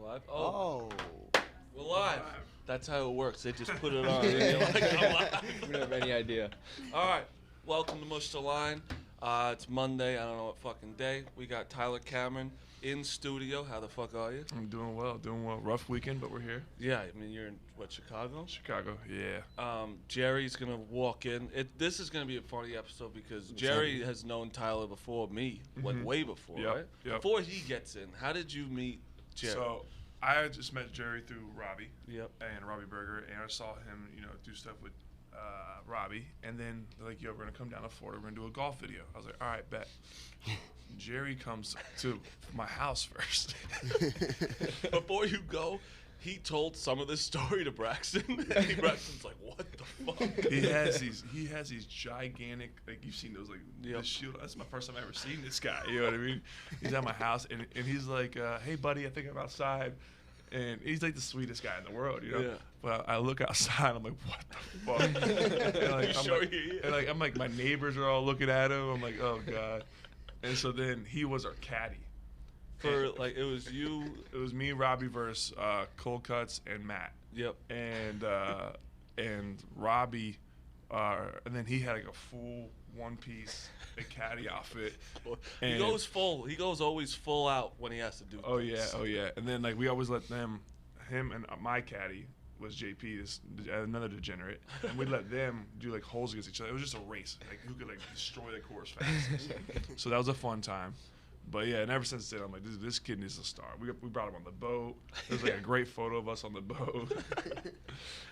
Live? Oh. We're live. That's how it works. They just put it on. And you're like, I'm live. We don't have any idea. All right. Welcome to Mush the Line. It's Monday. I don't know what fucking day. We got Tyler Cameron in studio. How the fuck are you? I'm doing well. Rough weekend, but we're here. Yeah, I mean, you're in, what, Chicago? Chicago, yeah. Jerry's going to walk in. This is going to be a funny episode because Jerry has known Tyler before me, like way before, right? Yep. Before he gets in. How did you meet Jerry? So I just met Jerry through Robbie. Yep. And Robbie Berger, and I saw him, do stuff with Robbie, and then they're like, yo, we're gonna come down to Florida, we're gonna do a golf video. I was like, all right, bet. Jerry comes to my house first. Before you go, he told some of this story to Braxton. And Braxton's like, what the fuck? He has these gigantic, like, you've seen those, like, this shield. That's my first time I've ever seen this guy, you know what I mean? He's at my house, and he's like, hey, buddy, I think I'm outside. And he's like the sweetest guy in the world, Yeah. But I look outside, I'm like, what the fuck? And like, I'm like, my neighbors are all looking at him. I'm like, oh god. And so then he was our caddy. It was you. It was me, Robbie versus Cold Cuts and Matt. Yep. And Robbie, and then he had like a full one-piece caddy outfit. He goes full. He goes always full out when he has to do things. Oh yeah. And then like we always let him and my caddy was JP, this another degenerate, and we let them do like holes against each other. It was just a race, like who could like destroy the course fastest. So that was a fun time. But yeah, and ever since then, I'm like, this kid needs a star. We brought him on the boat. There's like a great photo of us on the boat.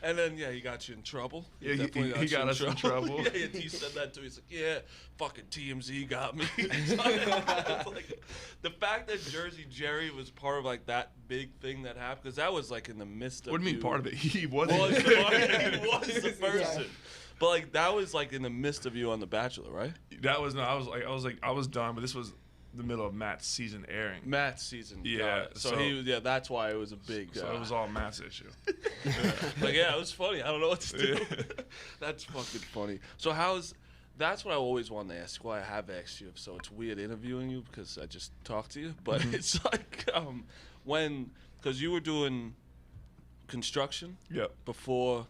And then, he got you in trouble. Yeah, he got us in trouble. Yeah, he said that too. He's like, yeah, fucking TMZ got me. It's like, the fact that Jersey Jerry was part of like that big thing that happened, because that was like in the midst of What do you mean part of it? He wasn't. He was the person. Yeah. But like that was like in the midst of you on The Bachelor, right? That was no. I was done, but this was the middle of Matt's season airing. Matt's season. Yeah. So that's why it was a big. So it was all Matt's issue. It was funny. I don't know what to do. That's fucking funny. So that's what I always wanted to ask. Why I have asked you. So it's weird interviewing you because I just talked to you. But it's like because you were doing construction. Yep. Before.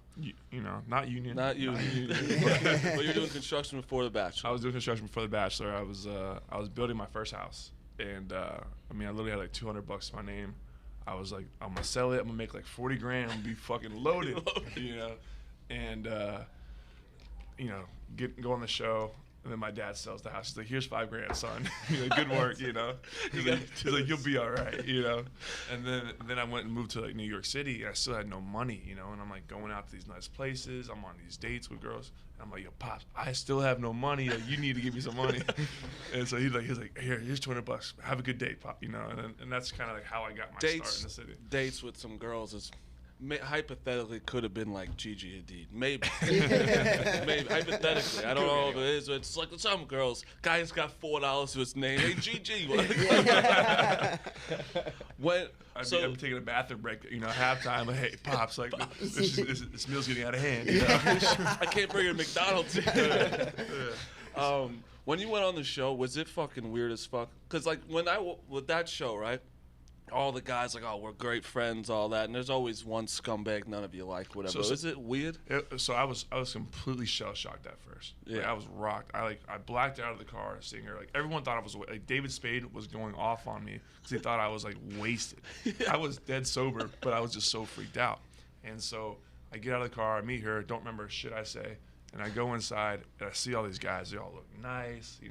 Not union. Not union. But you're doing construction before The Bachelor. I was doing construction before The Bachelor. I was building my first house, and I literally had like $200 to my name. I was like, I'm gonna sell it. I'm gonna make like 40 grand. I'm gonna be fucking loaded, and go on the show. And then my dad sells the house. He's like, here's $5 grand, son. Good work, He's like, you'll be all right, And then I went and moved to like New York City, and I still had no money, And I'm like going out to these nice places. I'm on these dates with girls. And I'm like, yo, Pops, I still have no money. Like, you need to give me some money. And so he's like, here's $200. Have a good date, Pop. And that's kind of like how I got my start in the city. Dates with some girls is. Hypothetically could have been like Gigi Hadid. Maybe hypothetically. I don't know if it is. But it's like some girls. Guy's got $4 to his name. Hey, Gigi. I'm taking a bathroom break, halftime. Like, hey, Pops, like this meal's getting out of hand. I can't bring it to McDonald's. When you went on the show, was it fucking weird as fuck? Because like with that show, right? All the guys like, oh, we're great friends, all that, and there's always one scumbag none of you like, whatever. So is it weird? So I was completely shell shocked at first. Yeah, like, I was rocked. I blacked out of the car seeing her. Like everyone thought I was like David Spade was going off on me because he thought I was like wasted. I was dead sober, but I was just so freaked out. And so I get out of the car, I meet her, don't remember shit I say, and I go inside and I see all these guys. They all look nice,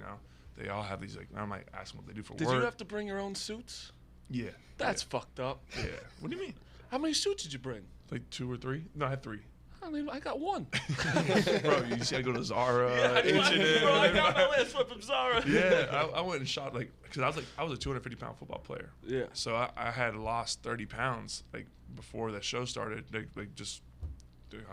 They all have these like. I'm like asking what they do for work. Did you have to bring your own suits? Yeah. That's fucked up. Yeah. What do you mean? How many suits did you bring? Like 2 or 3? No, I had 3. I got 1. Bro, you see I go to Zara. H&M. Bro, I got my last one from Zara. Yeah, I went and shot because I was a 250-pound football player. Yeah. So I had lost 30 pounds like before the show started. I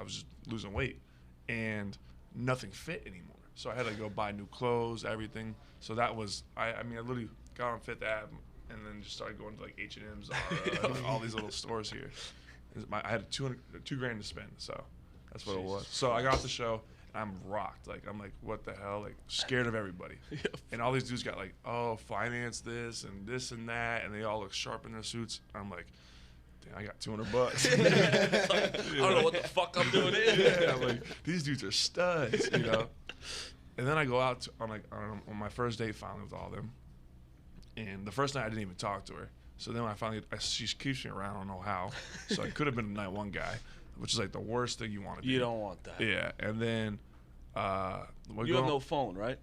was just losing weight, and nothing fit anymore. So I had to go buy new clothes, everything. So that was I literally got on Fifth Ave. And then just started going to like H&M, Zara, all these little stores here. I had $2 grand to spend, so that's what it was. So I got off the show, I'm rocked. Like, I'm like, what the hell? Like, scared of everybody. And all these dudes got like, oh, finance this and that, and they all look sharp in their suits. I'm like, damn, I got $200. I don't know what the fuck I'm doing here. Yeah, I'm like, these dudes are studs, you know. And then I go out on my first date finally with all of them. And the first night I didn't even talk to her. So then she keeps me around, I don't know how. So I could have been a night one guy, which is like the worst thing you want to do. You don't want that. Yeah, and then you have no phone, right?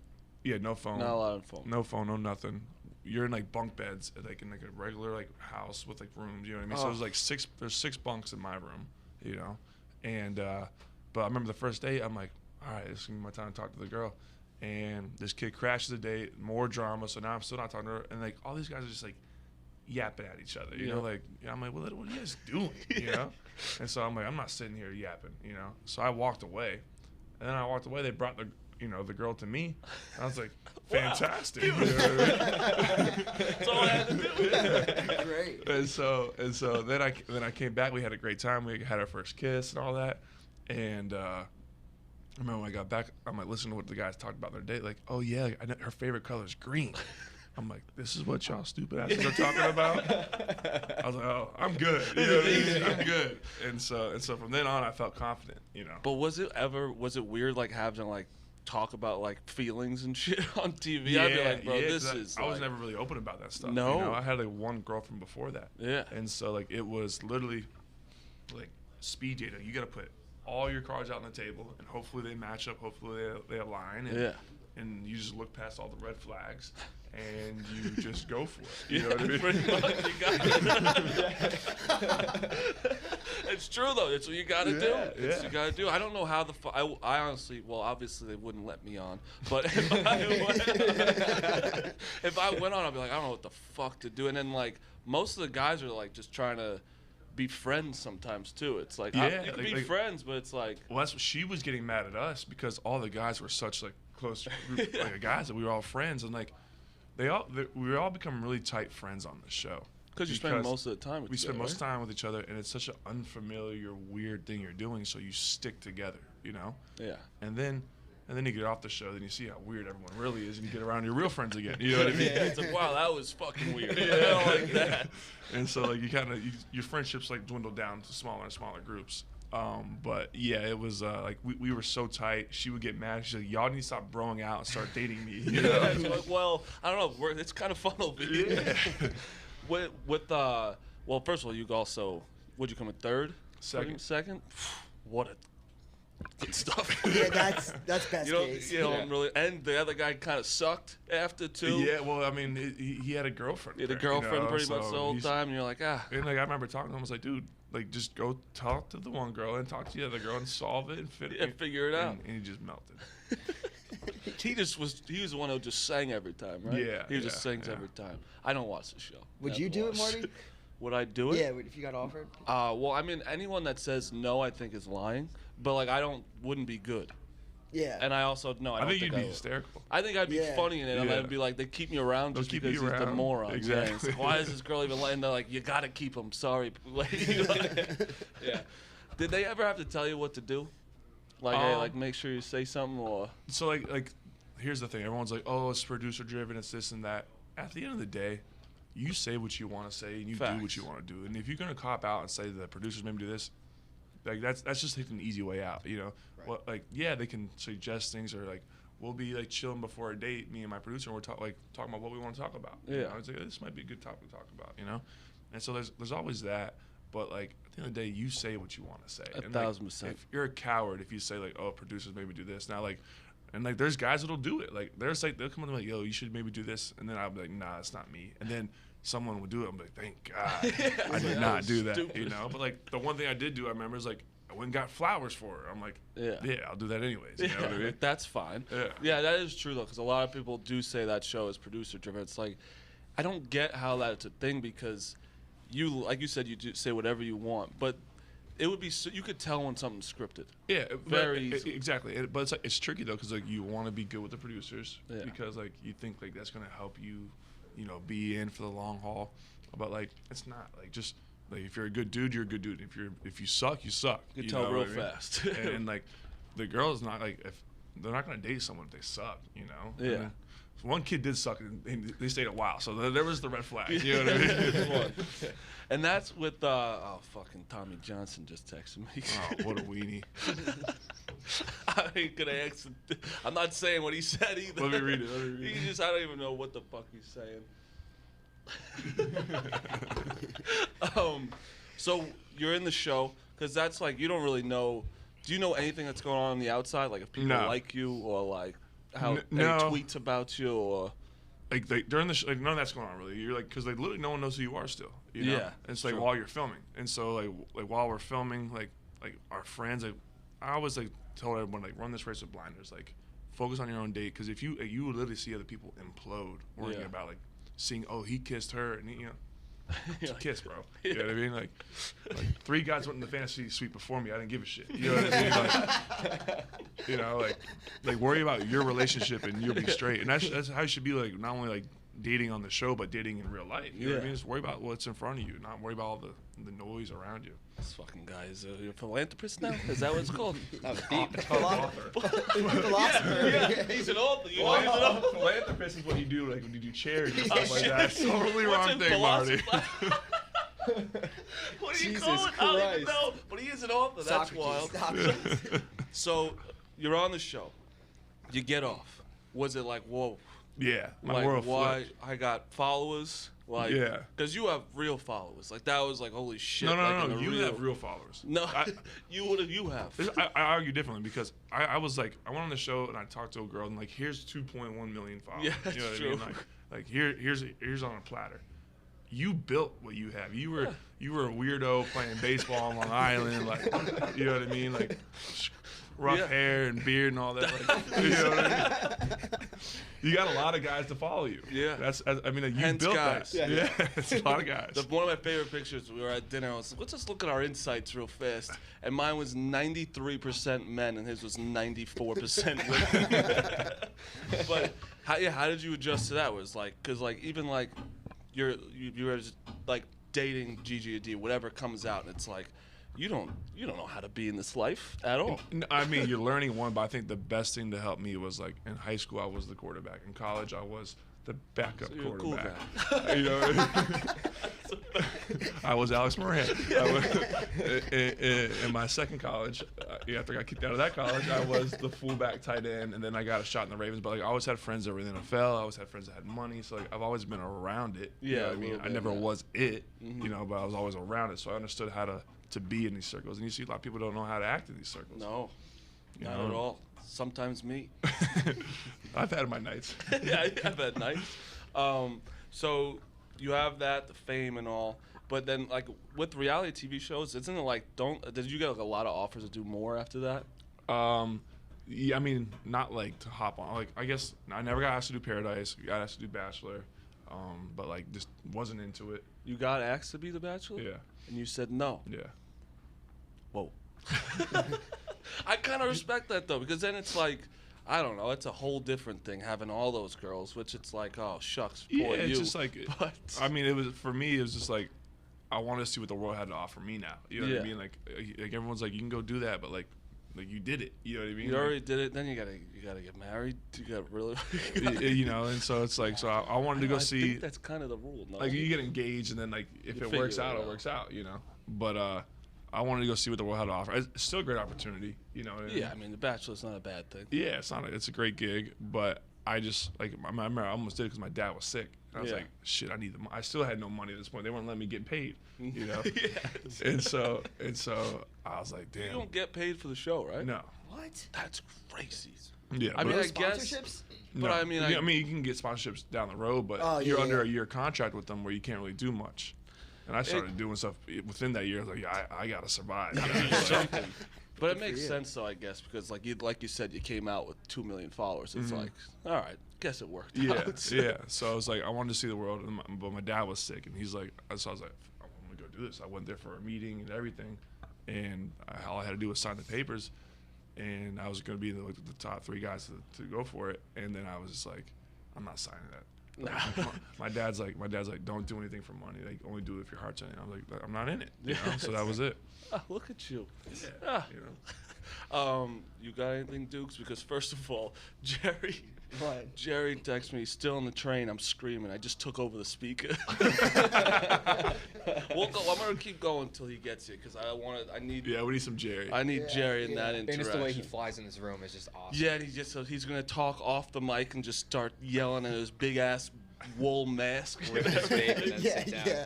Yeah, no phone. Not allowed on phone. No phone, no nothing. You're in like bunk beds, like in like a regular like house with like rooms. You know what I mean? So there's like there's 6 bunks in my room, you know. And but I remember the first date, I'm like, all right, this is gonna be my time to talk to the girl. And this kid crashes the date, more drama. So now I'm still not talking to her, and like all these guys are just like yapping at each other, you know, like I'm like, well, what are you guys doing, you know? And so I'm like, I'm not sitting here yapping, you know. So I walked away, and then I walked away. They brought the girl to me. I was like, fantastic. Wow. You know what I mean? That's all I had to do. Yeah. Great. And so then I came back. We had a great time. We had our first kiss and all that. And I remember when I got back, I'm like listening to what the guys talked about their date. Like, oh yeah, her favorite color is green. I'm like, this is what y'all stupid asses are talking about. I was like, oh, I'm good. You know what I mean? I'm good. And so from then on, I felt confident. You know. But was it weird like having like talk about like feelings and shit on TV? Yeah, I'd be like, bro, this is. I was never really open about that stuff. No, you know? I had like one girlfriend before that. Yeah. And so like it was literally like speed dating. You got to put all your cards out on the table, and hopefully they match up. Hopefully they align. And, and you just look past all the red flags. And you just go for it. You know what I mean? Pretty much. You got it. It's true, though. It's what you got to do. It's what you got to do. I don't know how the fuck. I honestly, well, obviously they wouldn't let me on. But if I went on, I'd be like, I don't know what the fuck to do. And then, like, most of the guys are, like, just trying to be friends sometimes, too. It's like, you can be friends, but it's like. Well, that's what she was getting mad at us because all the guys were such, like, close group like, guys that we were all friends. And, like, we all become really tight friends on this show. Because you spend most of the time with each other. We spend most of the time with each other, and it's such an unfamiliar, weird thing you're doing, so you stick together, you know? Yeah. And then you get off the show, then you see how weird everyone really is, and you get around your real friends again. You know what I mean? Yeah, it's like, wow, that was fucking weird. I don't like that. And so, like, your friendships, like, dwindle down to smaller and smaller groups. But yeah, it was like we were so tight. She would get mad. She's like, "Y'all need to stop broing out and start dating me." You know? Like, well, I don't know. It's kind of fun over here. Yeah. Well, first of all, you also would you come in third? Second. What a good stuff. Yeah, that's best case. You know, really, and the other guy kind of sucked after too. Yeah, well, I mean, he had a girlfriend. He had a girlfriend pretty much the whole time, and you're like, ah. And like I remember talking to him, I was like, dude. Like, just go talk to the one girl and talk to the other girl and solve it and figure it out. And he just melted. He was the one who just sang every time, right? Yeah. He just sings every time. I don't watch the show. Would you do it, Marty? Would I do it? Yeah, if you got offered. Well, I mean, anyone that says no, I think is lying. But like, wouldn't be good. Yeah. And I also no, I don't think you'd be hysterical. I think I'd be funny in it. And I'd be like, they keep me around just because he's the moron. Exactly. Like, why is this girl even letting? They're like, you gotta keep him. Sorry. Yeah. Did they ever have to tell you what to do? Like, hey, like make sure you say something or. So like, here's the thing. Everyone's like, oh, it's producer driven. It's this and that. At the end of the day, you say what you want to say and you do what you want to do. And if you're gonna cop out and say the producers made me do this, like that's just taking an easy way out, you know. Right. Well, like they can suggest things or like we'll be like chilling before a date, me and my producer, and we're talking about what we want to talk about. Yeah, you know? It's like this might be a good topic to talk about, you know. And so there's always that, but like at the end of the day, you say what you want to say. 1,000%. If you're a coward, if you say like, oh, producers made me do this, now like. And like, there's guys that'll do it. Like, they'll come up to me like, yo, you should maybe do this, and then I'll be like, nah, it's not me. And then someone would do it. I'm like, thank God, I did not do that. Stupid. You know. But like, the one thing I did do, I remember, is like, I went and got flowers for her. I'm like, yeah, I'll do that anyways. You know what I mean? Like, that's fine. Yeah, that is true though, because a lot of people do say that show is producer driven. It's like, I don't get how that's a thing because you, like you said, you do say whatever you want, but. It would be you could tell when something's scripted. Yeah, very easily. Exactly. But it's like it's tricky though because like you want to be good with the producers because like you think like that's gonna help you, you know, be in for the long haul. But like it's not like just like if you're a good dude, you're a good dude. If you suck, you suck. You tell real fast. and like the girl's not like if they're not gonna date someone if they suck, you know. Yeah. One kid did suck, and they stayed a while, so there was the red flag. You know what I mean? It's fun. And that's with fucking Tommy Johnson just texted me. Oh, what a weenie! I ain't gonna answer. I'm not saying what he said either. Let me read it. He just, I don't even know what the fuck he's saying. So you're in the show, because that's like, you don't really know. Do you know anything that's going on the outside? Like if people like you, or like how any tweets about you, or like during the like none of that's going on really. You're like, because like literally no one knows who you are still. You know? Yeah. And it's like while you're filming, and so like while we're filming, like our friends, like I always like tell everyone, like, run this race with blinders, like focus on your own date, because if you would literally see other people implode worrying about like seeing, oh, he kissed her, and you know. Kiss, bro. You know what I mean? Like 3 guys went in the fantasy suite before me. I didn't give a shit. You know what I mean? Like, you know, like worry about your relationship and you'll be straight. And that's how you should be, like, not only like dating on the show, but dating in real life. You know what I mean? Just worry about what's in front of you, not worry about all the noise around you. This fucking guy is a philanthropist now? Is that what it's called? It's called author. Philosopher. Yeah, he's an author. You know, he's an author. Philanthropist is what you do, like when you do charity and stuff like that. Totally wrong thing, Marty. What do you Jesus call it? I don't even Christ. know. But he is an author. That's wild. So you're on the show. You get off. Was it like, whoa? Yeah, my Like, world why flipped. I got followers? Like, Yeah. Because you have real followers. Like, that was like, holy shit. No, like, no. You have real followers. No, you have. I argue differently because I was like, I went on the show and I talked to a girl and like, here's 2.1 million followers. Yeah, you know what true. I mean? Like here's on a platter. You built what you have. You were a weirdo playing baseball on Long Island, like, you know what I mean? Like rough hair and beard and all that. Like, you know what I mean? You got a lot of guys to follow you. Yeah. I mean, like, you Hence built guys. that. Yeah, it's a lot of guys. One of my favorite pictures, we were at dinner. I was like, let's just look at our insights real fast. And mine was 93% men, and his was 94% women. But how did you adjust to that? It was like, because like even like you were just, like dating Gigi or D, whatever comes out, and it's like you don't know how to be in this life at all. I mean, you're learning one, but I think the best thing to help me was like in high school I was the quarterback. In college I was the backup So you're a cool quarterback. guy. You know, I was Alex Moran. In my second college, after I got kicked out of that college, I was the fullback tight end, and then I got a shot in the Ravens. But like, I always had friends that were in the NFL. I always had friends that had money, so like I've always been around it. You know what I mean? I never was it, you know, but I was always around it, so I understood how to be in these circles. And you see a lot of people don't know how to act in these circles. No, You not know? at all. Sometimes me. I've had my nights. Yeah, I've had nights. So you have that, the fame and all, but then like with reality TV shows, isn't it like did you get like a lot of offers to do more after that? Yeah, I mean, not like to hop on. Like, I guess I never got asked to do Paradise. Got asked to do Bachelor, but like just wasn't into it. You got asked to be the Bachelor? Yeah. And you said no. Yeah. Whoa. I kind of respect that though, because then it's like, I don't know, it's a whole different thing having all those girls, which it's like, oh shucks, poor Yeah, it's you. just like, But I mean, it was for me. It was just like, I wanted to see what the world had to offer me now. You know what I mean? Like everyone's like, you can go do that, but like you did it. You know what I mean? you already did it. Then you gotta get married. You gotta really. You know, and so it's like, so I wanted to go I see. think that's kind of the rule. No? Like you get engaged, and then like if You it works figure it out, it out. works out. You know, but I wanted to go see what the world had to offer. It's still a great opportunity. You know. Yeah, I mean, The Bachelor's not a bad thing. Yeah, it's a great gig, but I just like I remember I almost did it because my dad was sick. And I was like, shit, I need the. I still had no money at this point. They weren't letting me get paid, you know. And so I was like, damn. You don't get paid for the show, right? No. What? That's crazy. Yeah. I mean, No I guess. sponsorships? But no. I mean, I mean, you can get sponsorships down the road, but Oh, you're yeah, under yeah. a year contract with them where you can't really do much. And I started doing stuff within that year. I was like, yeah, I gotta survive. something. But it for makes you. sense, though, I guess, because like you said, you came out with 2 million followers. It's like, all right, guess it worked Yeah, out. yeah. So I was like, I wanted to see the world, but my dad was sick, and he's like, so I was like, I'm gonna go do this. I went there for a meeting and everything, and all I had to do was sign the papers, and I was gonna be in the top 3 guys to go for it, and then I was just like, I'm not signing that. My dad's like, don't do anything for money. Like, only do it if your heart's in it. I'm like, I'm not in it. You know? So that was it. Oh, look at you. Yeah, you know. You got anything, Dukes? Because first of all, Jerry What? Jerry texts me, he's still on the train. I'm screaming. I just took over the speaker. We'll go. I'm gonna keep going until he gets here because I need. Yeah, we need some Jerry. I need Jerry in that And interaction. just the way he flies in this room is just awesome. Yeah, and he's gonna talk off the mic and just start yelling at his big ass wool mask. Rip his face and then Yeah, sit down. yeah.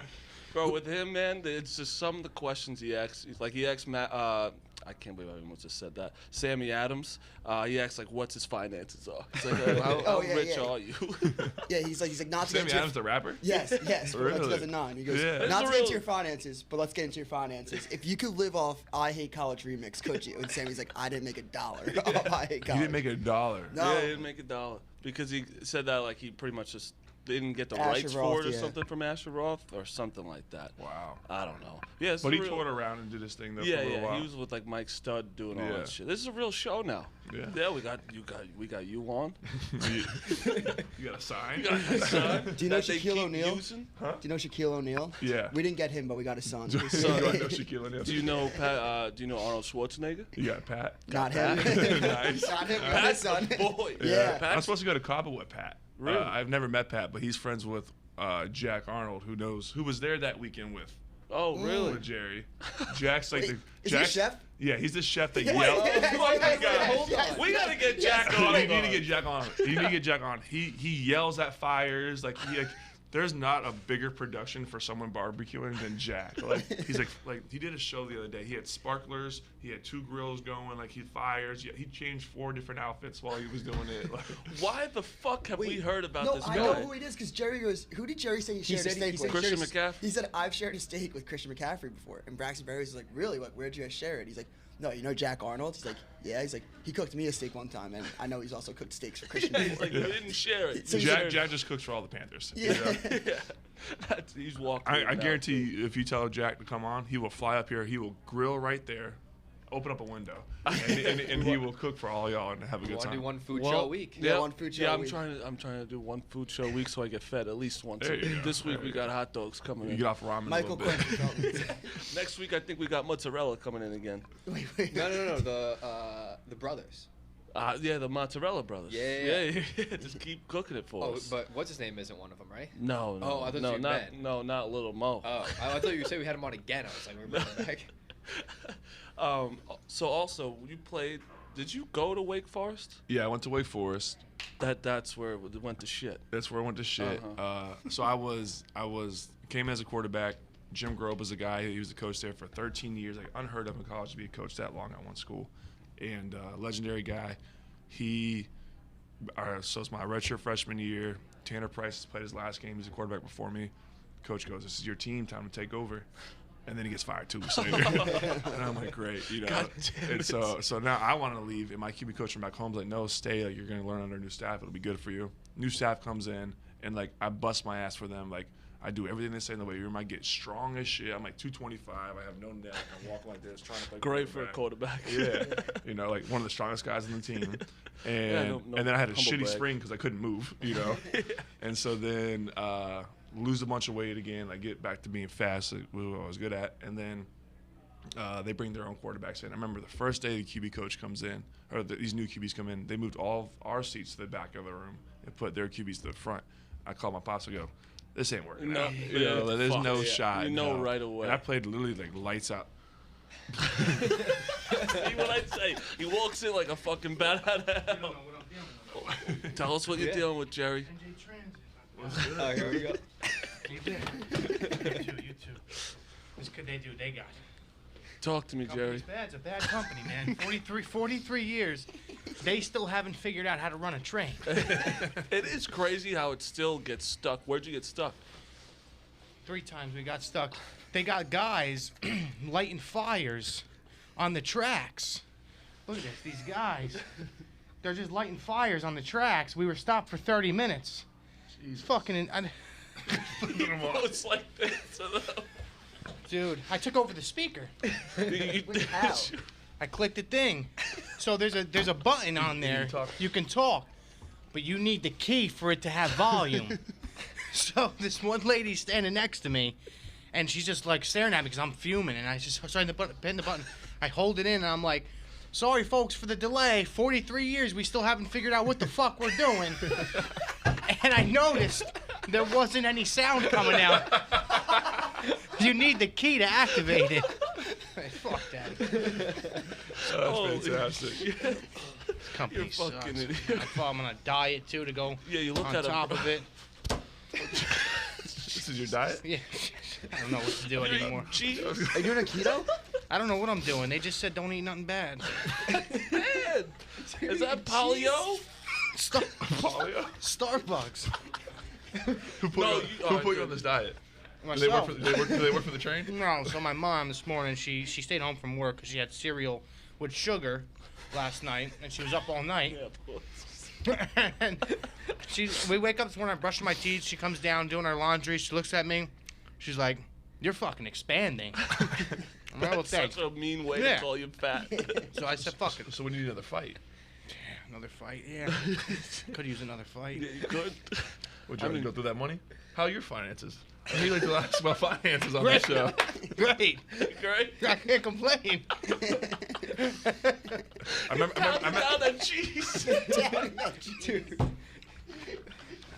Bro, with him, man, it's just some of the questions he asks. He asks Matt. I can't believe I almost just said that. Sammy Adams. He asks like, "What's his finances are?" He's like, "How yeah, rich yeah. are you?" Yeah, he's like not to Sammy get into Adams, the rapper? Yes, from Really? 2009. He goes, Yeah. not to It's get real- into your finances, but let's get into your finances. If you could live off I Hate College remix, could you? And Sammy's like, I didn't make $1 off I Hate He College. didn't make $1. No. Yeah, he didn't make $1 because he said that like he pretty much just didn't get the Asher rights Roth, for it or yeah. something from Asher Roth or something like that. Wow. I don't know. Yeah, it's But a he real, toured around and did his thing though Yeah, for a little yeah. while. He was with like Mike Stud doing all Yeah. that shit. This is a real show now. Yeah. we got you on. You got a sign? Do Do you know Shaquille O'Neal? Huh? Do you know Shaquille O'Neal? Yeah. We didn't get him, but we got his son. Do you know Shaquille O'Neal? Do you know do you know Arnold Schwarzenegger? You got Pat. Not him. Nice. Not him, but his Pat's son. a boy. Yeah. I'm Pat's, supposed to go to Cabo with Pat. Really? I've never met Pat, but he's friends with Jack Arnold, who was there that weekend with really? Jerry. Jack's like Wait, the is he a chef? Yeah, he's the chef that Yeah. yelled. Hold on. We gotta get Jack on. You need to get Jack on. You need to get Jack on. He yells at fires like there's not a bigger production for someone barbecuing than Jack. Like he's like he did a show the other day. He had sparklers. He had 2 grills going. Like he fires. Yeah, he changed 4 different outfits while he was doing it. Like, Why the fuck have we heard about no, this I guy? know who it is because Jerry goes, who did Jerry say he shared a steak with? Christian McCaffrey. He said, I've shared a steak with Christian McCaffrey before. And Braxton Berries is like, really? Like, where'd you guys share it? He's like, no, you know Jack Arnold? He's like, yeah. He's like, he cooked me a steak one time, and I know he's also cooked steaks for Christian. He's like, we didn't share it. So Jack just cooks for all the Panthers. Yeah. You know? Yeah. He's walking. I guarantee you, if you tell Jack to come on, he will fly up here. He will grill right there, open up a window, and he will cook for all y'all and have a good Want to do time. one food show a week. Yeah, one food show Yeah, a I'm week. trying to do one food show a week so I get fed at least once. There you go. This week There we you got hot dogs coming You in. get off ramen Michael a little bit. Quinn. Next week I think we got mozzarella coming in again. Wait. No. The brothers. Yeah, the mozzarella brothers. Yeah. Just keep cooking it for Oh, us. but what's his name isn't one of them, right? No. Oh, I thought no, you not meant. not Little Mo. Oh, I thought you said we had him on again. I was like, we're bringing him back. So also you played. Did you go to Wake Forest? Yeah, I went to Wake Forest. That's where it went to shit. That's where I went to shit. So I came as a quarterback. Jim Grobe was a guy. He was the coach there for 13 years. Like unheard of in college to be a coach that long at one school, and legendary guy. So it's my redshirt freshman year. Tanner Price has played his last game. He's a quarterback before me. Coach goes, "This is your team. Time to take over." And then he gets fired 2 weeks later. And I'm like, great, you know. God damn And so now I want to leave. And my QB coach from back home is like, no, stay. Like, you're going to learn under new staff. It'll be good for you. New staff comes in, and like I bust my ass for them. Like I do everything they say in the weight room. I get strong as shit. I'm like 225. I have no neck. I walk like this, trying to play Great for a quarterback. Yeah, you know, like one of the strongest guys on the team. And Yeah, no and then I had a humble shitty brag. spring because I couldn't move, you know. And so then lose a bunch of weight again. I get back to being fast, like what I was good at. And then they bring their own quarterbacks in. I remember the first day the QB coach comes in, or these new QBs come in, they moved all of our seats to the back of the room and put their QBs to the front. I call my pops and go, this ain't working No, out. You know, yeah, there's fuck no yeah. shot. You know no. right away. And I played literally like lights out. See what I say? He walks in like a fucking bat out of I don't know hell. what I'm dealing with. Tell us what you're Yeah. dealing with, Jerry. NJ Transit. Oh, here we go. You too. This could they do? They got it. Talk to me, Jerry. Company's bad. It's a bad company, man. 43 years. They still haven't figured out how to run a train. It is crazy how it still gets stuck. Where'd you get stuck? 3 times we got stuck. They got guys lighting fires on the tracks. Look at this. These guys. They're just lighting fires on the tracks. We were stopped for 30 minutes. It's fucking... Oh, it's like this. Dude, I took over the speaker. How? I clicked the thing. So there's a button on there. You can talk, but you need the key for it to have volume. So this one lady's standing next to me, and she's just like staring at me because I'm fuming, and I just trying to pin the button. I hold it in, and I'm like, sorry, folks, for the delay. 43 years, we still haven't figured out what the fuck we're doing. And I noticed there wasn't any sound coming out. You need the key to activate it. Fuck that. That's fantastic. Company You're fucking sucks. idiot. I thought I'm on a diet, too, to go Yeah, you look on at top of it. This is your diet? Yeah. I don't know what to do anymore. Cheese. Are you doing a keto? I don't know what I'm doing. They just said don't eat nothing bad. Man, is that polio? Polio? Starbucks. Who put, No, you, you- who oh, put you good. on this diet? Do Myself. they work for the train? No, so my mom this morning, she stayed home from work because she had cereal with sugar last night, and she was up all night. And we wake up this morning, I'm brushing my teeth, she comes down doing her laundry, she looks at me, she's like, you're fucking expanding. I'm like, well, thanks. Such a mean way Yeah. to call you fat. So I said, fuck it. So we need another fight. Another fight, yeah. Could use another fight. Yeah, you could. Would you I like to mean- go through that money? How are your finances? I mean, like to ask about finances on Great. the show. Great. Great. I can't complain. I remember Down that cheese. Dude.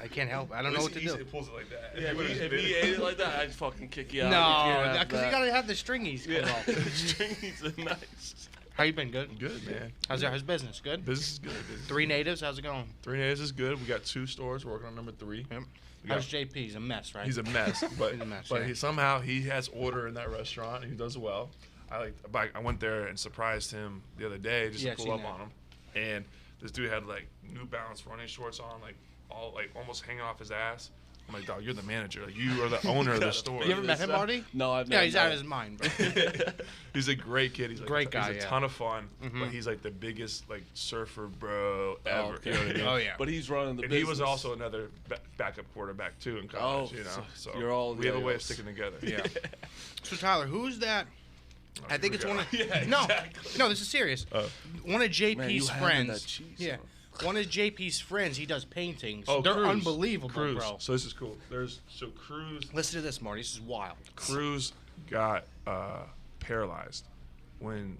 I can't help it. I don't know what to do. It pulls it like that. Yeah, if he ate it like that, I'd fucking kick you out. No, because you gotta have the stringies come Yeah, off. the stringies are nice. How you been? Good? Good, man. How's business? Good? Business is good. Business is 3 natives, how's it going? 3 days is good. We got 2 stores. We're working on number 3. Yep. We got- How's JP? He's a mess, right? He's a mess, but He's a mess, but yeah. he somehow he has order in that restaurant and he does well. I went there and surprised him the other day just Yeah, to pull seen up that. on him, and this dude had like New Balance running shorts on, like all like almost hanging off his ass. I'm like, dog, you're the manager. Like, you are the owner of the store. You ever met him, Marty? No, I've Yeah, never he's met out of him. his mind, bro. He's a great kid. He's like Great guy, He's a yeah. ton of fun, but Mhm. he's like the biggest like surfer bro ever. Oh, okay. You know what I mean? Oh, yeah. But he's running the And business. he was also another backup quarterback too in college. Oh, you know, so so you're all- we have a yeah, way you're of sticking together. Yeah. So, Tyler, who's that? I think it's one of... Yeah, No, exactly. no, this is serious. One of JP's Man, you having friends... that cheese, yeah. huh? One of JP's friends, he does paintings. Oh, They're Cruz. unbelievable, Cruz. bro. So this is cool. Cruz Listen to this, Marty. This is wild. Cruz got paralyzed when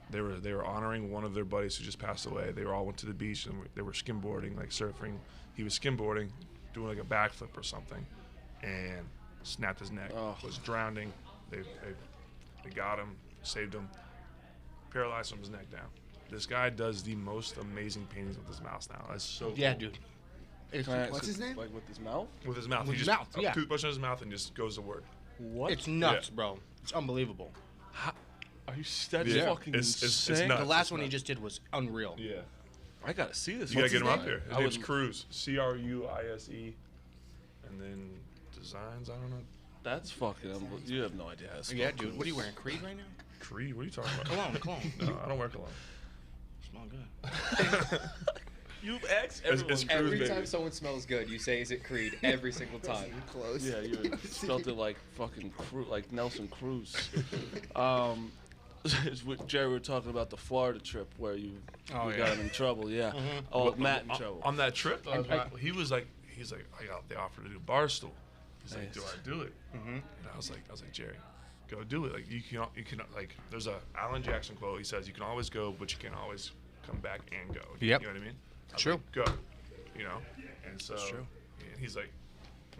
they were honoring one of their buddies who just passed away. They all went to the beach and they were skimboarding, like surfing. He was skimboarding, doing like a backflip or something, and snapped his neck. Oh. Was drowning. They got him, saved him, paralyzed from his neck down. This guy does the most amazing paintings with his mouth now. That's so Yeah, cool. dude. It's, Can I ask What's you, his name? Like with his mouth? With his mouth. With He his just mouth, a yeah. toothbrush in his mouth and just goes to work. What? it's nuts, bro. It's unbelievable. Are you? That's Yeah. fucking It's insane. nuts. The last one he just did was unreal. Yeah. I gotta see this. You gotta What's get him his up name? there. His I name's would- Cruz. Cruise. And then designs, I don't know. That's fucking unbelievable. You have no idea how to spell Yeah, dude. Cruz. What are you wearing? Creed right now? Creed? What are you talking about? Cologne. No, I don't wear cologne. Smell good. You've asked It's- everyone. it's Cruz, Every baby. time someone smells good, you say, "Is it Creed?" Every single time. Close. Yeah, you spelled it like fucking like Nelson Cruz. It's with Jerry, we were talking about the Florida trip where you Oh, got yeah. him in trouble. Yeah. Mhm. Oh, But Matt in trouble. On that trip, though, he was like, they offered to do Barstool. He's like, Nice. do I do it? Mm-hmm. And I was like, Jerry, go do it. Like you can like, there's a Alan Jackson quote. He says, you can always go, but you can't always come back and go. Yep. You know what I mean? I was True. like, go. You know. And so. It's true. And he's like,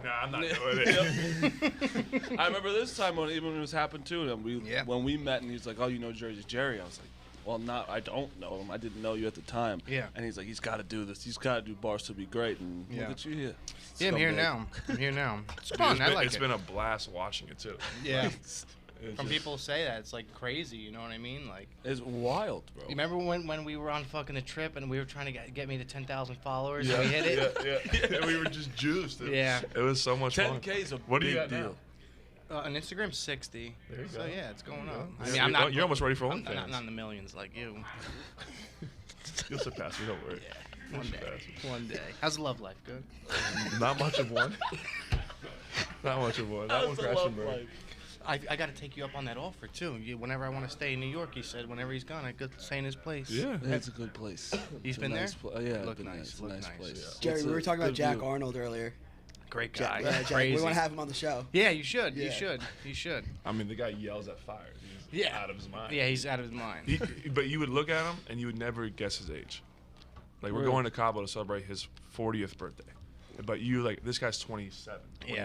nah, I'm not doing it. I remember this time when it was happened too. And Yeah. when we met, and he's like, "Oh, you know Jersey's Jerry." I was like, "Well, I don't know him. I didn't know you at the time." Yeah. And he's like, "He's got to do this. He's got to do bars to be great." And Yeah. look at you here. Yeah, I'm here Scumbag. now. I'm here now. It's Dude, fun. I like it's it. been a blast watching it too. Yeah. It's From just- people say that it's like crazy. You know what I mean? Like, It's wild, bro. you remember when we were on fucking the trip and we were trying to get me to 10,000 followers Yeah, and we hit it? yeah. And we were just juiced. Yeah. It was so much fun. 10K is a What do big you got deal. now? On Instagram, 60. There you So go. yeah, it's going up. I Yeah, mean, I'm not. you're almost ready for I'm OnlyFans. not in the millions like you. You'll surpass me, don't worry. One day. One day. How's the love life? Good. Not much of one. Not much of one. That one How's the crashed love and burned. life? I got to take you up on that offer too. Whenever I want to stay in New York, he said. Whenever he's gone, I could stay in his place. Yeah. Yeah, it's a good place. He's It's a been nice there? yeah, Look been nice, It's a look nice nice. place. Jerry, It's we a were talking about good Jack view. Arnold earlier. Great guy. Yeah, Jack, Crazy. we want to have him on the show. Yeah, you should. You Yeah. should. You should. I mean, the guy yells at fire. He's Yeah. out of his mind. Yeah, he's out of his mind. But you would look at him and you would never guess his age. Like, we're Really? going to Cabo to celebrate his 40th birthday. But you, like, this guy's 27, 28.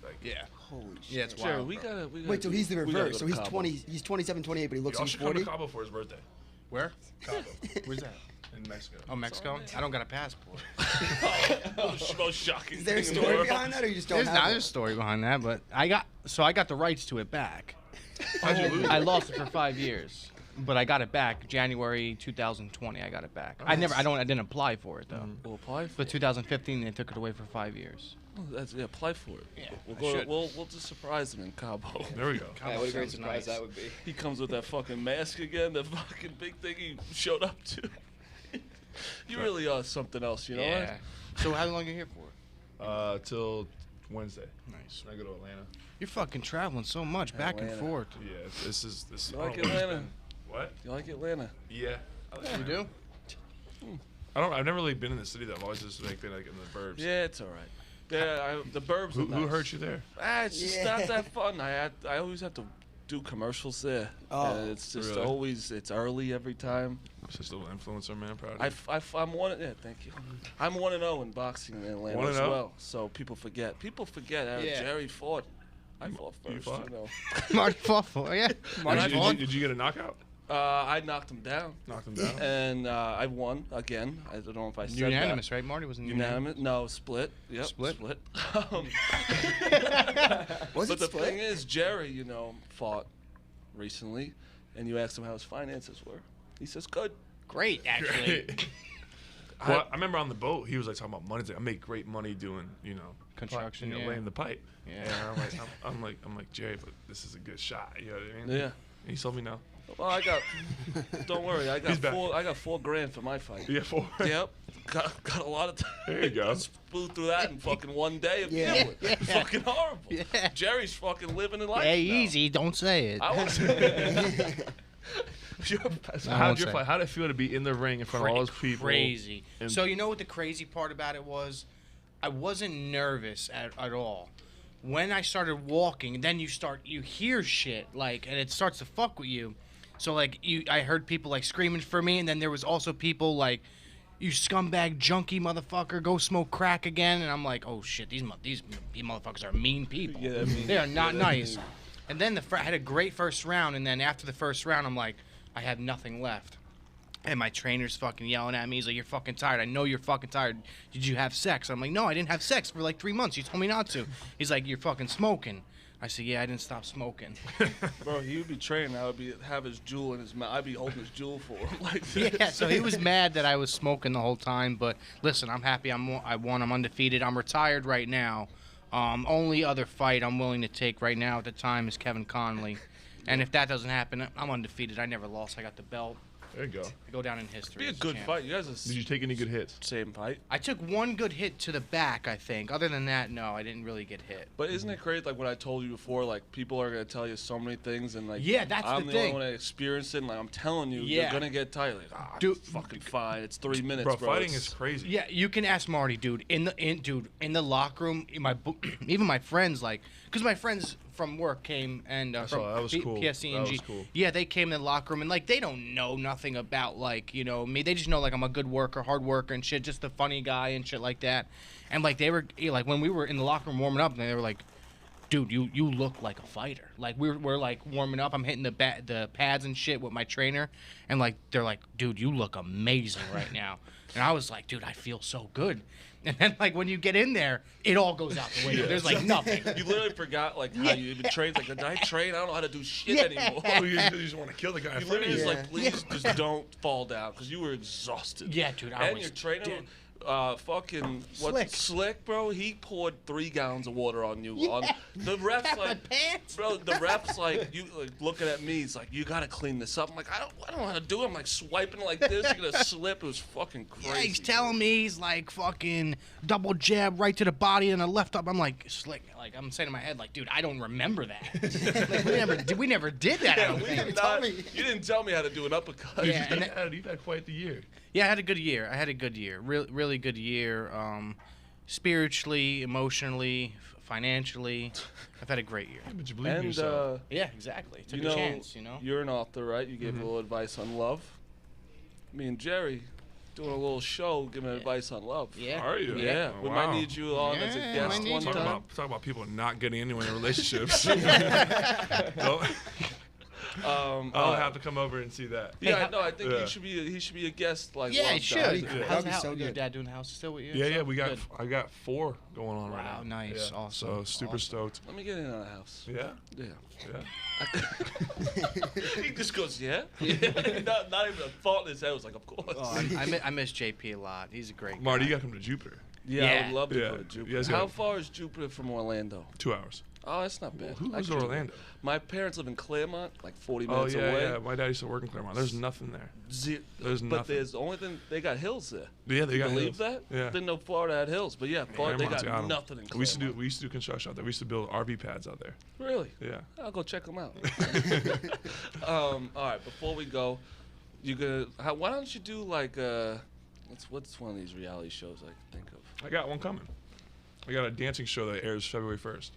Yeah. Like, Yeah. Holy shit. Yeah, it's Jared, wild. we gotta. Wait, so he's the we gotta reverse. go So to he's Cabo. 20. He's 27, 28, but he looks y'all like should he's come to 40. Cabo for his birthday. Where? Cabo Where's that? in Mexico. Oh, Mexico. I don't got a passport. Most shocking Is there a thing in the story world. behind that, or you just don't There's have not one? a story behind that, but I got the rights to it back. How'd you lose I it? lost it for 5 years, but I got it back January 2020. I got it back. I didn't apply for it though. We'll apply for But it. 2015 they took it away for 5 years. Oh, apply for it. Yeah, We'll I go. should. We'll just surprise him in Cabo. There we go. Yeah, what a great Sounds surprise nice. that would be. He comes with that fucking mask again, that fucking big thing he showed up to. You really are something else, you know Yeah. So how long are you here for? Till Wednesday. Nice. I go to Atlanta. You're fucking traveling so much back and Atlanta. forth. Yeah, this is. You like I don't know where it's Atlanta? been. What? You like Atlanta? Yeah. I like You Atlanta. do? I've never really been in the city though. I've always just been like in the burbs. Yeah, it's all right. Yeah, the burbs. Who are nice. hurt you there? It's just Yeah. not that fun. I always have to do commercials there. Oh, and it's just really? always early every time. Just a little influencer, man. Proud of you. I'm one. Yeah, thank you. I'm 1-0 in boxing in Atlanta 1-0? as well. So people forget. Yeah. Jerry fought. I fought first. You fought? You know. Marty Fuffle, yeah. Marty Did you, Fuffle. did you get a knockout? I knocked him down, Knocked him down. and I won again. I don't know if I said Unanimous, right? Marty was in that. Unanimous? No, split. Yep, Split? Um, Was but it the split? thing is, Jerry, fought recently, and you asked him how his finances were. He says, good. Great, actually. Well, I remember on the boat, he was like talking about money. He's like, I make great money doing, Construction, pipe, yeah. laying the pipe. Yeah. And I'm like Jerry, but this is a good shot. You know what I mean? Yeah. And he told me no. Well, don't worry, I got He's back. I got $4,000 for my fight. Yeah, 4. Yep. Got a lot of time. There you go. Flew through that in fucking one day of Yeah. dealing. Yeah. Fucking horrible. Yeah. Jerry's fucking living in life Hey, now. easy, don't say it. I was. So I how won't did you say. fight? How did it feel to be in the ring in front of all those people? Crazy. And- So you know what the crazy part about it was? I wasn't nervous at all. When I started walking, then you hear shit like, and it starts to fuck with you. So like I heard people like screaming for me, and then there was also people like, "You scumbag junkie motherfucker, go smoke crack again." And I'm like, "Oh shit, these motherfuckers are mean people. Yeah, I mean, They are not yeah, nice." And then I had a great first round, and then after the first round, I'm like, I have nothing left. And my trainer's fucking yelling at me. He's like, "You're fucking tired. I know you're fucking tired. Did you have sex?" I'm like, "No, I didn't have sex for like 3 months. You told me not to." He's like, "You're fucking smoking." I said, "Yeah, I didn't stop smoking." Bro, he would be training. I would have his jewel in his mouth. I'd be holding his jewel for him like this. Yeah, so he was mad that I was smoking the whole time. But listen, I'm happy. I won. I'm undefeated. I'm retired right now. Only other fight I'm willing to take right now at the time is Kevin Conley. And if that doesn't happen, I'm undefeated. I never lost. I got the belt. There you go. I go down in history. Be a as good champ. fight. You guys are Did you take any good hits? same fight. I took one good hit to the back, I think. Other than that, no, I didn't really get hit. But isn't it crazy? Like what I told you before. Like people are gonna tell you so many things, and like Yeah, that's I'm the the thing. only one that experienced it. And like I'm telling you, Yeah. you're gonna get tired. Like Dude, it's fucking fine. It's 3 minutes, Bro, bro. fighting It's- is crazy. Yeah, you can ask Marty, dude. In the locker room, even my friends, like, because my friends from work came and I from saw that was cool. PSC That and was G. cool. Yeah, they came in the locker room and like they don't know nothing about like me. They just know like I'm a good worker, hard worker and shit, just a funny guy and shit like that. And like they were like when we were in the locker room warming up, and they were like, "Dude, you look like a fighter." Like we're like warming up. I'm hitting the pads and shit with my trainer, and like they're like, "Dude, you look amazing right now." And I was like, "Dude, I feel so good." And then like when you get in there, it all goes out the window. There's like nothing. You literally forgot like how you even trained. Like, did I train? I don't know how to do shit anymore. You just want to kill the guy in You front of literally you. just like, please just don't fall down because you were exhausted. Yeah, dude, I And was your trainer, dead. fucking Slick. Slick, bro. He poured 3 gallons of water on you. On the refs Got my like, pants. bro. The refs like you like looking at me. He's like, you gotta clean this up. I'm like, I don't know how to do it. I'm like swiping like this. You're gonna slip. It was fucking crazy. Yeah, he's telling me he's like fucking double jab right to the body and a left up. I'm like Slick. Like I'm saying in my head, like, dude, I don't remember that. Like, we never did that. I Yeah, don't we think. did not, you didn't tell me how to do an uppercut. Yeah, and You've had quite the year. Yeah, I had a good year. Really good year. spiritually, emotionally, financially. I've had a great year. Yeah, but you believe in yourself. Yeah, exactly. Took you a know, chance, you know. you're an author, right? You gave a little advice on love. Me and Jerry doing a little show giving advice on love. Yeah. Are you? Yeah, Oh, we wow. might need you on as a Yeah, guest might need one you. time. Talk about people not getting anywhere in relationships. I'll have to come over and see that. Yeah, Hey, no, I think Yeah. he should be a guest like Yeah, Love he should. Diary. Yeah. How's That'd be the so your good. dad doing the house still with you? Yeah, we got. Good. I got 4 going on right Wow, now. nice, Yeah. awesome. So super Awesome. stoked. Let me get in on a house. Yeah, Yeah. yeah. He just goes, yeah? not even a thought in his head. I was like, of course. Oh, I miss JP a lot. He's a great guy. Marty, you got to come to Jupiter. Yeah, I Yeah. would love to Yeah. go to You Jupiter. guys How gotta- far is Jupiter from Orlando? 2 hours. Oh, that's not bad. Who I goes to could do Orlando? that. My parents live in Claremont, like 40 Oh minutes yeah, away. yeah. My dad used to work in Claremont. There's nothing there. There's but nothing. there's the only thing, they got hills there. Yeah, they You got believe hills. that? Yeah. Didn't know Florida had hills, but yeah, Florida, they got Claremont, nothing in Claremont. We used to do construction out there. We used to build RV pads out there. Really? Yeah. I'll go check them out. All right, before we go, why don't you do like what's one of these reality shows I can think of? I got one coming. I got a dancing show that airs February 1st.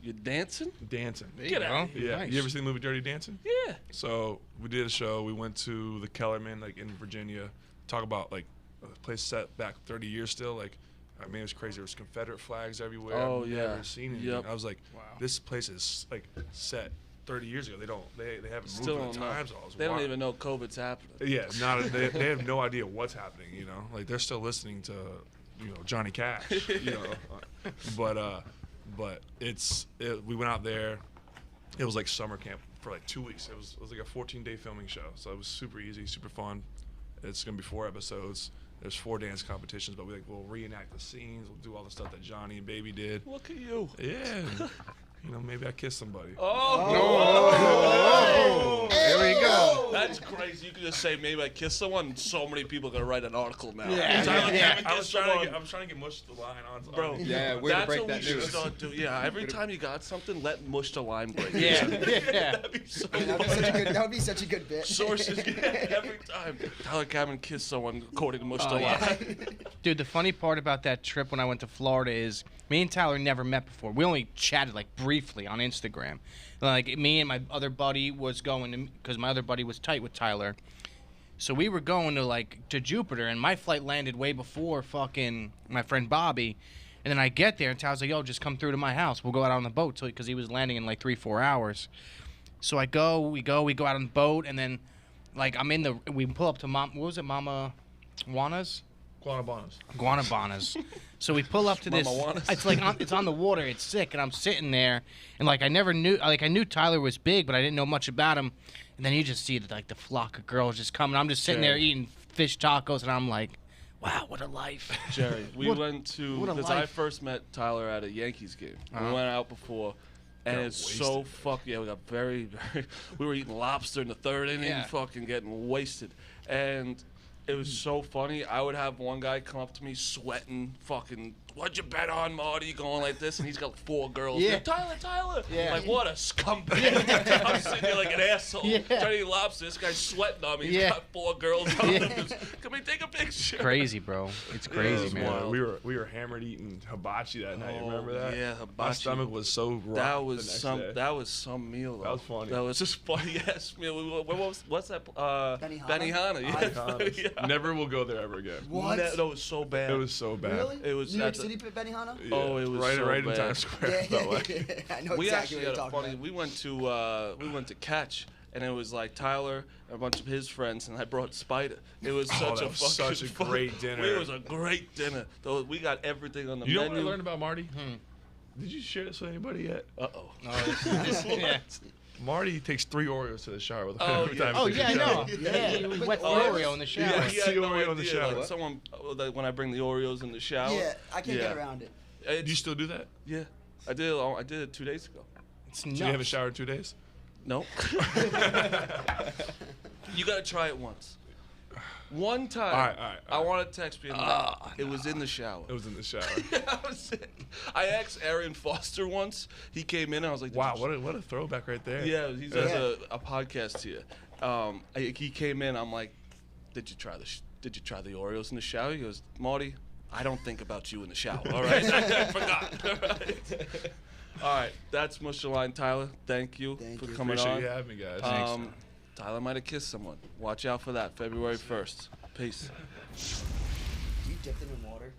You dancing? Dancing. There Get you out. go. Yeah. Nice. You ever seen the movie Dirty Dancing? Yeah. So we did a show. We went to the Kellerman, like in Virginia. Talk about like a place set back 30 years still. Like, I mean, it was crazy. There was Confederate flags everywhere. Oh, I've yeah. never seen anything. Yep. I was like, Wow. this place is like set 30 years ago. They haven't Still moved with don't the know. times. All. It's They don't wild. even know COVID's happening. Yeah, they have no idea what's happening. You know, like they're still listening to, Johnny Cash. But we went out there. It was like summer camp for like 2 weeks. It was like a 14-day filming show, so it was super easy, super fun. It's gonna be 4 episodes. There's 4 dance competitions, but we'll reenact the scenes. We'll do all the stuff that Johnny and Baby did. Look at you. Yeah, maybe I kissed somebody. Oh. There we go. That's crazy. You could just say maybe I kissed someone, and so many people are gonna write an article now. Yeah. Tyler Yeah. Kevin I was kissed trying someone. to get Mush the line on. Bro, Yeah, way to that's break what that we should news. start doing. Yeah, every time you got something, let Mush the line break. Yeah. That'd be so That would be such a good bit. Sources every time. Tyler Cameron kissed someone according to Mush the yeah. line. Dude, the funny part about that trip when I went to Florida is me and Tyler never met before. We only chatted like briefly on Instagram. Like me and my other buddy was going because my other buddy was tight with Tyler. So we were going to Jupiter, and my flight landed way before fucking my friend Bobby. And then I get there, and Tyler's like, "Yo, just come through to my house. We'll go out on the boat," because he was landing in like 3-4 hours. So we go out on the boat, and then like we pull up to Mama Juana's? Guanabanas. So we pull up to this. Mama Juana's. It's like it's on the water. It's sick, and I'm sitting there, and like I knew Tyler was big, but I didn't know much about him. And then you just see the flock of girls just coming. I'm just sitting there Jerry. eating fish tacos, and I'm like, wow, what a life. Jerry, we went to what a because I life. first met Tyler at a Yankees game. We Uh-huh. went out before, and Got it's so yeah. We got very, very. We were eating lobster in the 3rd inning, Yeah. fucking getting wasted, and it was so funny. I would have one guy come up to me sweating, fucking, "What'd you bet on, Marty?" Going like this, and he's got 4 girls. Yeah. Tyler. Yeah. Like, what a scumbag. I'm sitting there like an asshole Yeah. trying to eat lobster. This guy's sweating on me. He's Yeah. got 4 girls on Yeah. him. Can we take a picture? Crazy, bro. It's crazy, it's man. wild. We were hammered eating hibachi that night. Oh, Remember that? yeah, My hibachi. stomach was so rough. That the was next some. day. That was some meal. Though. That was funny. That was just funny ass meal. What's that? Benihana? Benihana. Yeah. Yeah. Never will go there ever again. What? That was so bad. It was so bad. Really? It was New York at the- City Benihana? Yeah, Oh, it was right, so right in bad. Times Square. it felt like. I know We exactly actually what you're had a talking funny. about. We went to Catch, and it was like Tyler and a bunch of his friends, and I brought Spider. It was such that a was fucking such a fun- great dinner. It was a great dinner. Though we got everything on the You know what I menu. learned about Marty? Did you share this with anybody yet? Uh-oh. Yeah. Marty takes 3 Oreos to the shower with Oh, every yeah. time Oh, he yeah, I takes a know. shower. Yeah, he wet the Oh, Oreo in the shower. Yeah, He he had had no Oreo in the idea. shower. Like someone, like when I bring the Oreos in the shower. Yeah, I can't Yeah. get around it. It's- Do you still do that? Yeah, I did it 2 days ago. It's Do you haven't nuts. showered in 2 days? No. You gotta try it once. One time, All right. I want to text you. It was in the shower. It was in the shower. That was it. I asked Arian Foster once. He came in. And I was like, Wow, what a throwback right there. Yeah, he does a podcast here. He came in. I'm like, did you try the Oreos in the shower? He goes, Marty, I don't think about you in the shower. All right, I forgot. All right, that's Mush the Line, Tyler. Thank you for coming Appreciate on. you having me, guys. Tyler might have kissed someone. Watch out for that, February 1st. Peace. Do you dip them in water?